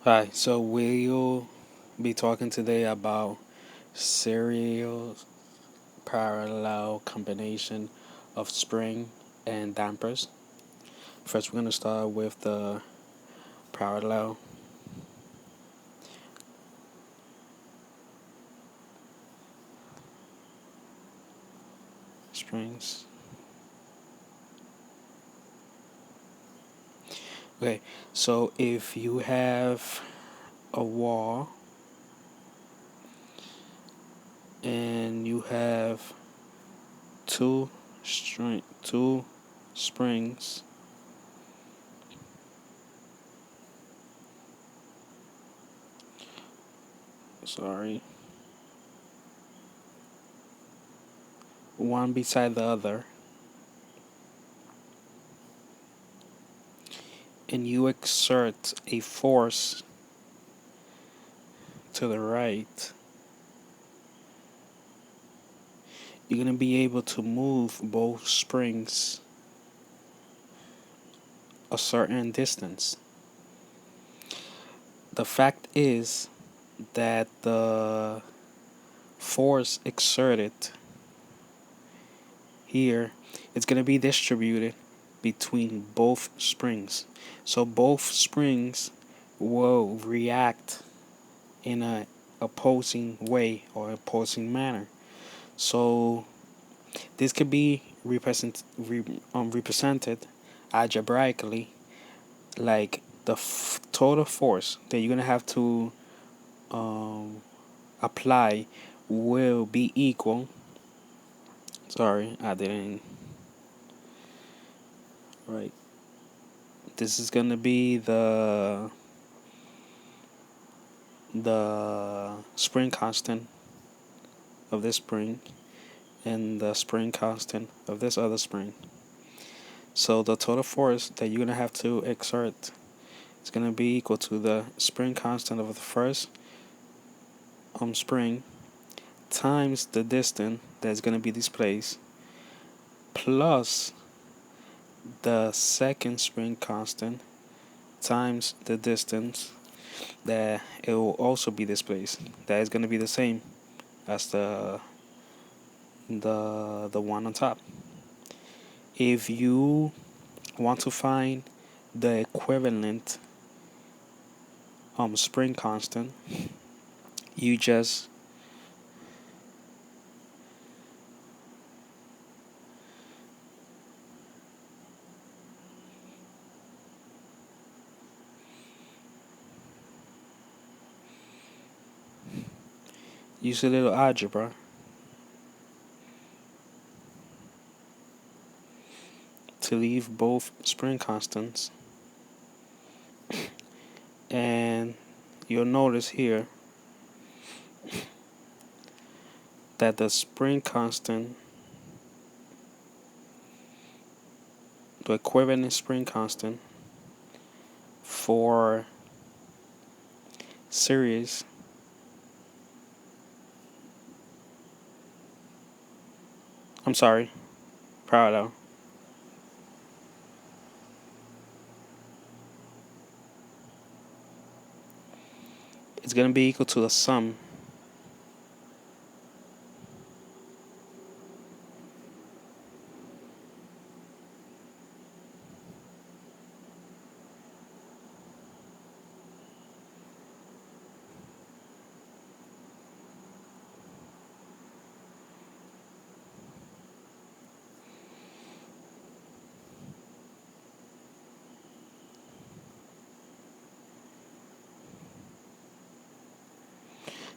Hi, so we'll be talking today about serial parallel combination of spring and dampers. First, we're going to start with the parallel springs. Okay, so if you have a wall and you have two springs, sorry, one beside the other, and you exert a force to the right, you're going to be able to move both springs a certain distance. The fact is that the force exerted here is going to be distributed between both springs. So both springs will react in a opposing way or opposing manner. So this could be represented algebraically, like the total force that you're gonna have to um, apply will be equal. Sorry, I didn't. Right. This is gonna be the spring constant of this spring and the spring constant of this other spring. So the total force that you're gonna have to exert is gonna be equal to the spring constant of the first spring times the distance that's gonna be displaced plus the second spring constant times the distance that it will also be displaced. That is gonna be the same as the one on top. If you want to find the equivalent spring constant, you just use a little algebra to leave both spring constants, and you'll notice here that the spring constant, the equivalent spring constant for series I'm sorry, parallel, it's going to be equal to the sum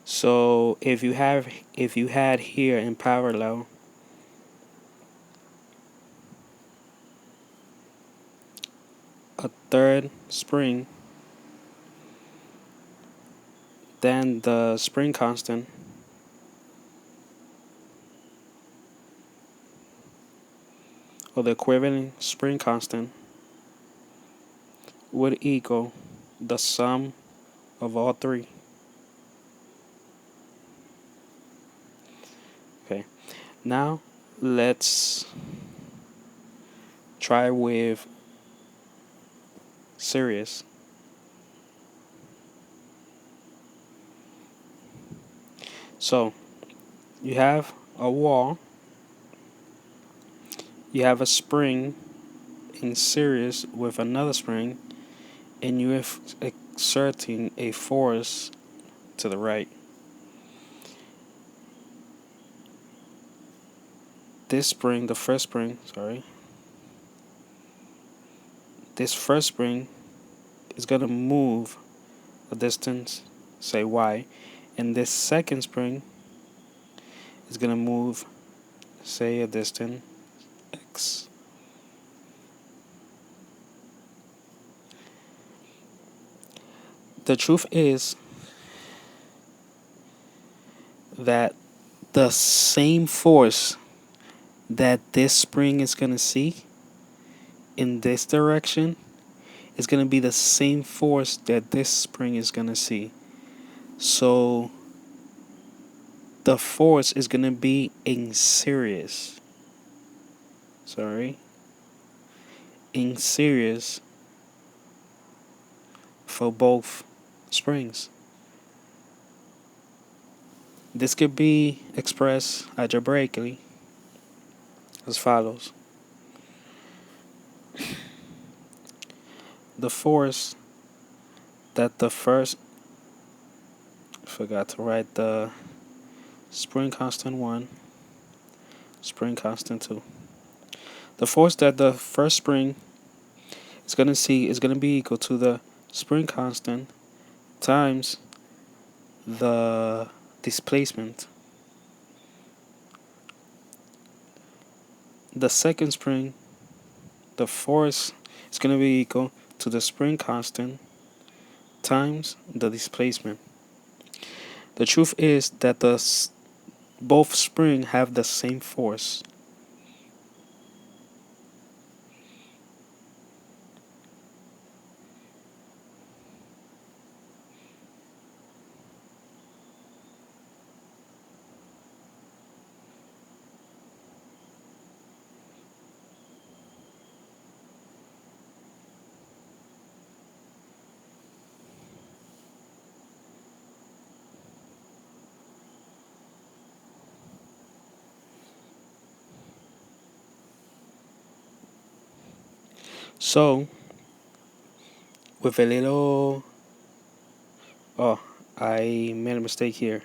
So if you had here in parallel a third spring, then the spring constant or the equivalent spring constant would equal the sum of all three. Okay. Now let's try with series. So you have a wall, you have a spring in series with another spring, and you are exerting a force to the right. This spring, the first spring, this first spring is going to move a distance, say y, and this second spring is going to move, say, a distance x. The truth is that the same force that this spring is going to see in this direction is going to be the same force that this spring is going to see. So the force is going to be in series. In series for both springs. This could be expressed algebraically as follows. The force that the first, forgot to write the spring constant 1, spring constant 2. The force that the first spring is going to see is going to be equal to the spring constant times the displacement. The second spring, the force is going to be equal to the spring constant times the displacement. The truth is that both springs have the same force. So, with a little... Oh, I made a mistake here.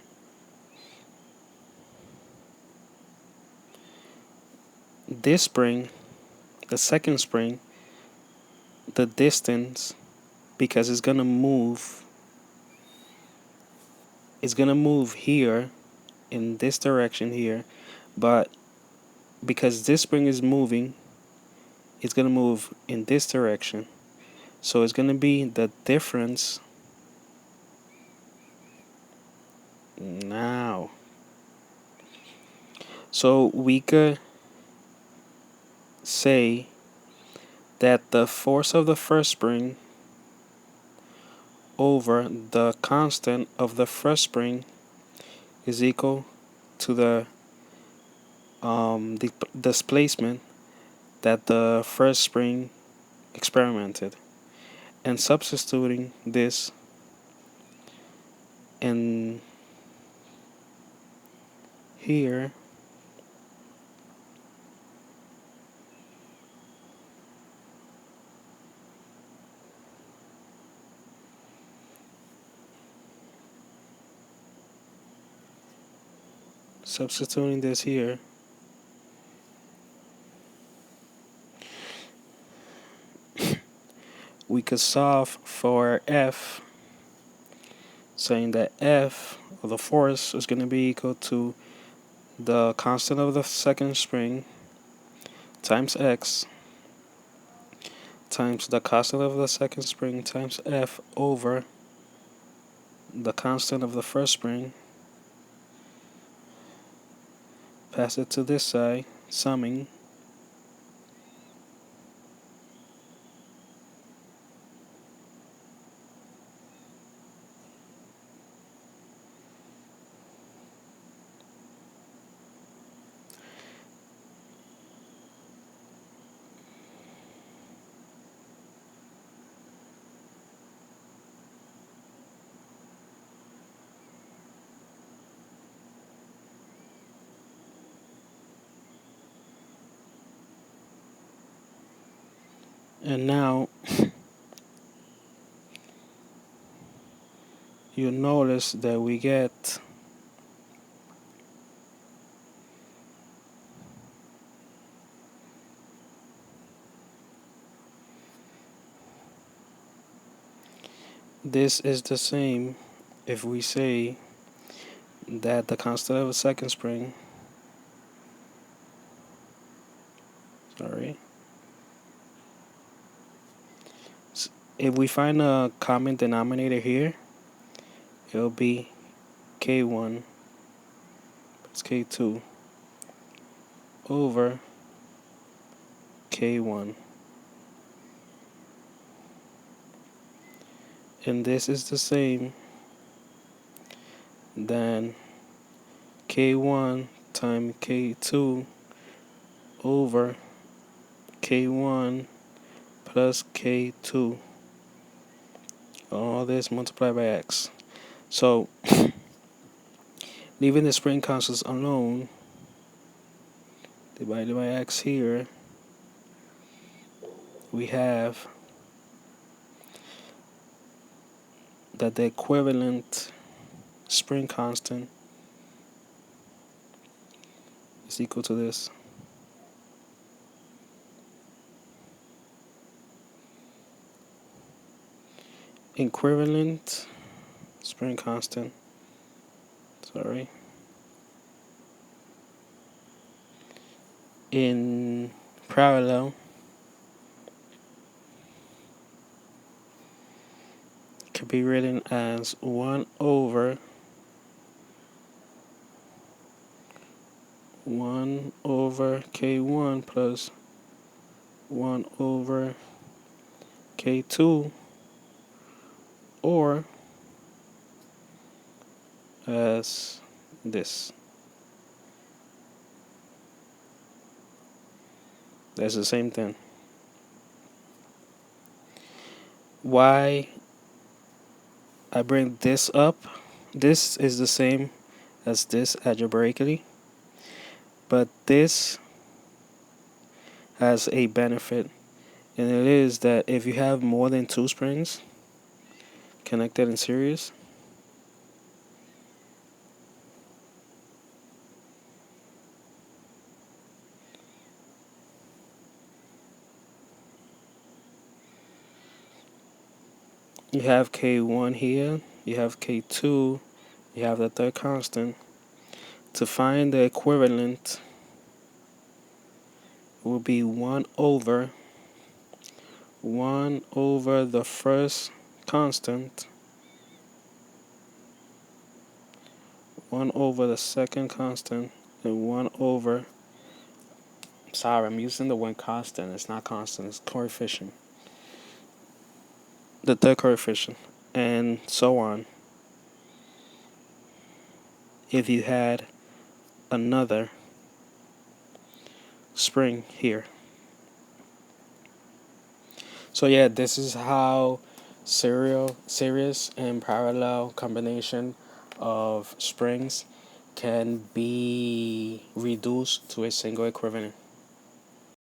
This spring, the second spring, the distance, because it's going to move here in this direction here, but because this spring is moving, it's going to move in this direction. So it's going to be the difference now. So we could say that the force of the first spring over the constant of the first spring is equal to the displacement that the first spring experimented. And substituting this in here, we could solve for F, saying that F, or the force, is going to be equal to the constant of the second spring times X times the constant of the second spring times F over the constant of the first spring. Pass it to this side, summing. And now you notice that we get this is the same if we say that the constant of a second spring, sorry, if we find a common denominator here, it'll be K1 plus K2 over K1. And this is the same than K1 times K2 over K1 plus K2. All this multiplied by X. So, leaving the spring constants alone, divided by X here, we have that the equivalent spring constant is equal to this. Equivalent spring constant, sorry, in parallel could be written as 1 over K1 plus 1 over K2, or as this. That's the same thing. Why I bring this up, this is the same as this algebraically, but this has a benefit, and it is that if you have more than two springs connected in series, you have K1 here, you have K2, you have the third constant. To find the equivalent will be 1 over the first constant, 1 over the second constant, and 1 over, sorry, I'm using the one constant, it's not constant, it's coefficient, the third coefficient, and so on. If you had another spring here. So yeah, this is how series and parallel combination of springs can be reduced to a single equivalent.